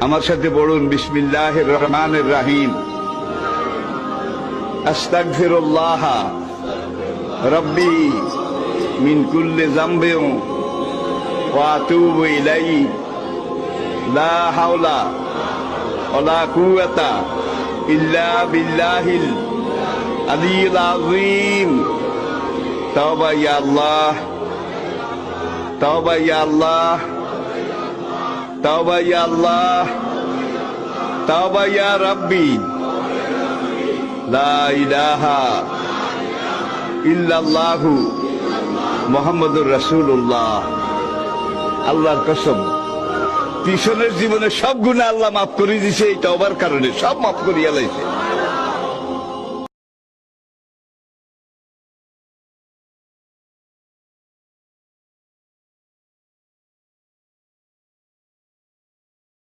আমার সাথে পড়ুন, বিসমিল্লাহির রহমানির রহিম। আস্তাগফিরুল্লাহ রব্বি মিন কুল্লি যামবিন ওয়া আতুবু ইলাইহি লা হাওলা ওয়ালা কুওয়াতা ইল্লা বিল্লাহিল আলিয়্যিল আযীম। তাওবা ইয়া আল্লাহ, তাওবা ইয়া আল্লাহ, তাওবা ইয়া আল্লাহ, তাওবা ইয়া রাব্বি, লা ইলাহা ইল্লাল্লাহু মুহাম্মাদুর রাসূলুল্লাহ। আল্লাহর কসম, পিছনের জীবনে সব গুনাহ আল্লাহ মাফ করে দিয়েছে, এই তওবার কারণে সব মাফ করিয়া লাইছে।